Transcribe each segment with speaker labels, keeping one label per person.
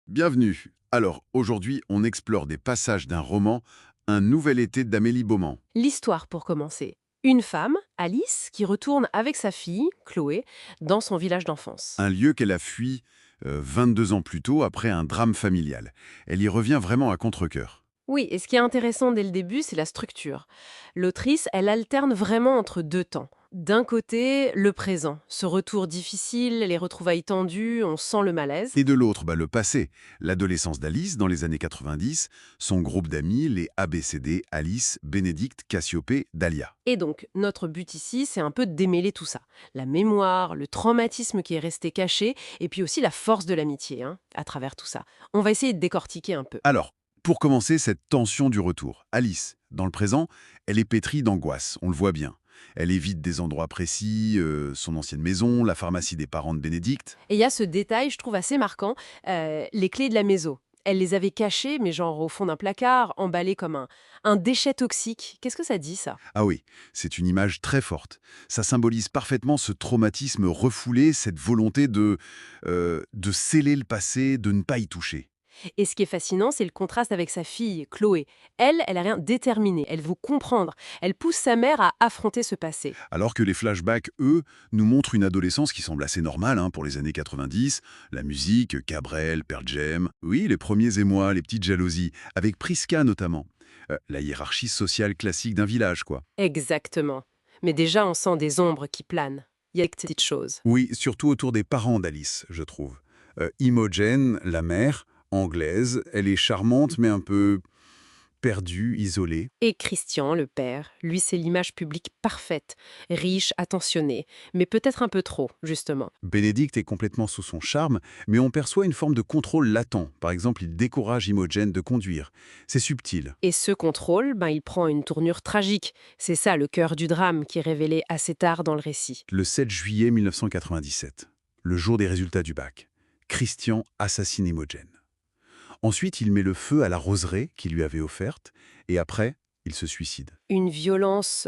Speaker 1: Bienvenue. Alors, aujourd'hui, on explore des passages d'un roman, Un nouvel été d'Amélie Beaumont.
Speaker 2: L'histoire pour commencer. Une femme, Alice, qui retourne avec sa fille, Chloé, dans son village d'enfance.
Speaker 1: Un lieu qu'elle a fui 22 ans plus tôt après un drame familial. Elle y revient vraiment à contre-cœur.
Speaker 2: Oui, et ce qui est intéressant dès le début, c'est la structure. L'autrice, elle alterne vraiment entre deux temps. D'un côté, le présent, ce retour difficile, les retrouvailles tendues, on sent le malaise.
Speaker 1: Et de l'autre, le passé, l'adolescence d'Alice dans les années 90, son groupe d'amis, les ABCD, Alice, Bénédicte, Cassiopée, Dahlia.
Speaker 2: Et donc, notre but ici, c'est un peu de démêler tout ça. La mémoire, le traumatisme qui est resté caché, et puis aussi la force de l'amitié, à travers tout ça. On va essayer de décortiquer un peu.
Speaker 1: Alors, pour commencer, cette tension du retour. Alice, dans le présent, elle est pétrie d'angoisse, on le voit bien. Elle évite des endroits précis, son ancienne maison, la pharmacie des parents de Bénédicte.
Speaker 2: Et il y a ce détail, je trouve assez marquant, les clés de la maison. Elle les avait cachées, mais genre au fond d'un placard, emballées comme un déchet toxique. Qu'est-ce que ça dit, ça?
Speaker 1: Ah oui, c'est une image très forte. Ça symbolise parfaitement ce traumatisme refoulé, cette volonté de sceller le passé, de ne pas y toucher.
Speaker 2: Et ce qui est fascinant, c'est le contraste avec sa fille, Chloé. Elle a rien déterminé, elle veut comprendre. Elle pousse sa mère à affronter ce passé.
Speaker 1: Alors que les flashbacks, eux, nous montrent une adolescence qui semble assez normale pour les années 90. La musique, Cabrel, Pearl Jam, oui, les premiers émois, les petites jalousies, avec Priska notamment. La hiérarchie sociale classique d'un village, quoi.
Speaker 2: Exactement. Mais déjà, on sent des ombres qui planent. Il y a des petites choses.
Speaker 1: Oui, surtout autour des parents d'Alice, je trouve. Imogen, la mère, anglaise, elle est charmante mais un peu perdue, isolée.
Speaker 2: Et Christian, le père, lui, c'est l'image publique parfaite, riche, attentionné, mais peut-être un peu trop, justement.
Speaker 1: Bénédicte est complètement sous son charme, mais on perçoit une forme de contrôle latent. Par exemple, il décourage Imogen de conduire. C'est subtil.
Speaker 2: Et ce contrôle, il prend une tournure tragique. C'est ça le cœur du drame qui est révélé assez tard dans le récit.
Speaker 1: Le 7 juillet 1997, le jour des résultats du bac, Christian assassine Imogen. Ensuite, il met le feu à la roseraie qu'il lui avait offerte, et après, il se suicide.
Speaker 2: Une violence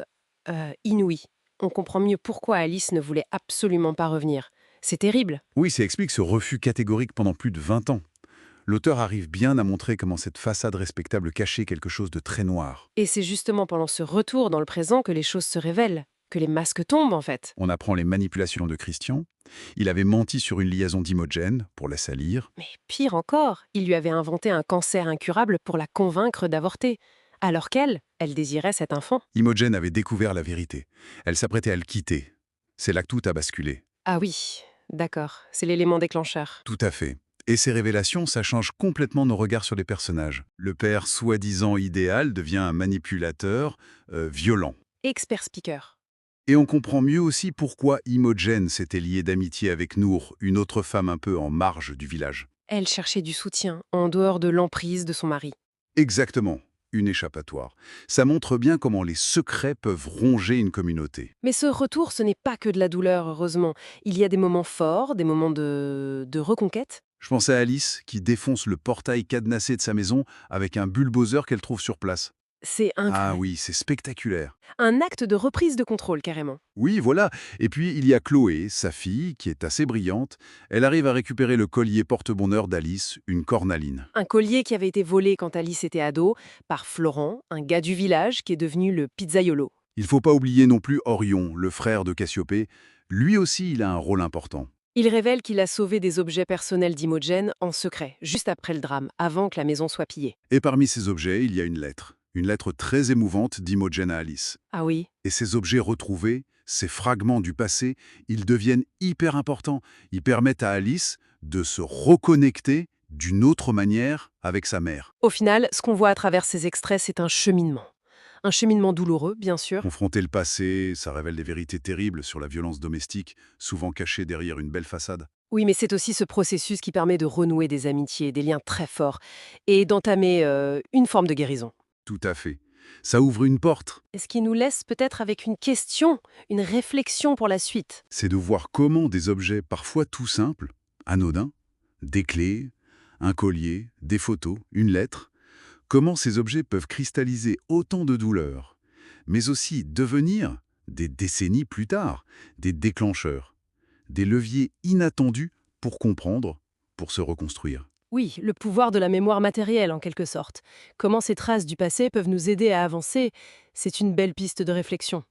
Speaker 2: inouïe. On comprend mieux pourquoi Alice ne voulait absolument pas revenir. C'est terrible.
Speaker 1: Oui, ça explique ce refus catégorique pendant plus de 20 ans. L'auteur arrive bien à montrer comment cette façade respectable cachait quelque chose de très noir.
Speaker 2: Et c'est justement pendant ce retour dans le présent que les choses se révèlent, que les masques tombent en fait.
Speaker 1: On apprend les manipulations de Christian. Il avait menti sur une liaison d'Imogen pour la salir.
Speaker 2: Mais pire encore, il lui avait inventé un cancer incurable pour la convaincre d'avorter. Alors qu'elle, elle désirait cet enfant.
Speaker 1: Imogen avait découvert la vérité. Elle s'apprêtait à le quitter. C'est là que tout a basculé.
Speaker 2: Ah oui, d'accord, c'est l'élément déclencheur.
Speaker 1: Tout à fait. Et ces révélations, ça change complètement nos regards sur les personnages. Le père soi-disant idéal devient un manipulateur violent.
Speaker 2: Expert speaker.
Speaker 1: Et on comprend mieux aussi pourquoi Imogen s'était liée d'amitié avec Nour, une autre femme un peu en marge du village.
Speaker 2: Elle cherchait du soutien, en dehors de l'emprise de son mari.
Speaker 1: Exactement, une échappatoire. Ça montre bien comment les secrets peuvent ronger une communauté.
Speaker 2: Mais ce retour, ce n'est pas que de la douleur, heureusement. Il y a des moments forts, des moments de reconquête.
Speaker 1: Je pensais à Alice, qui défonce le portail cadenassé de sa maison avec un bulldozer qu'elle trouve sur place.
Speaker 2: C'est
Speaker 1: Ah
Speaker 2: incroyable.
Speaker 1: oui, c'est spectaculaire.
Speaker 2: Un acte de reprise de contrôle, carrément.
Speaker 1: Oui, voilà. Et puis, il y a Chloé, sa fille, qui est assez brillante. Elle arrive à récupérer le collier porte-bonheur d'Alice, une cornaline.
Speaker 2: Un collier qui avait été volé quand Alice était ado, par Florent, un gars du village qui est devenu le pizzaiolo.
Speaker 1: Il faut pas oublier non plus Orion, le frère de Cassiopée. Lui aussi, il a un rôle important.
Speaker 2: Il révèle qu'il a sauvé des objets personnels d'Imogen en secret, juste après le drame, avant que la maison soit pillée.
Speaker 1: Et parmi ces objets, il y a une lettre. Une lettre très émouvante d'Imogen à Alice.
Speaker 2: Ah oui.
Speaker 1: Et ces objets retrouvés, ces fragments du passé, ils deviennent hyper importants. Ils permettent à Alice de se reconnecter d'une autre manière avec sa mère.
Speaker 2: Au final, ce qu'on voit à travers ces extraits, c'est un cheminement. Un cheminement douloureux, bien sûr.
Speaker 1: Confronter le passé, ça révèle des vérités terribles sur la violence domestique, souvent cachée derrière une belle façade.
Speaker 2: Oui, mais c'est aussi ce processus qui permet de renouer des amitiés, des liens très forts, et d'entamer une forme de guérison.
Speaker 1: Tout à fait. Ça ouvre une porte.
Speaker 2: Et ce qui nous laisse peut-être avec une question, une réflexion pour la suite.
Speaker 1: C'est de voir comment des objets parfois tout simples, anodins, des clés, un collier, des photos, une lettre, comment ces objets peuvent cristalliser autant de douleurs, mais aussi devenir, des décennies plus tard, des déclencheurs, des leviers inattendus pour comprendre, pour se reconstruire.
Speaker 2: Oui, le pouvoir de la mémoire matérielle en quelque sorte. Comment ces traces du passé peuvent nous aider à avancer, c'est une belle piste de réflexion.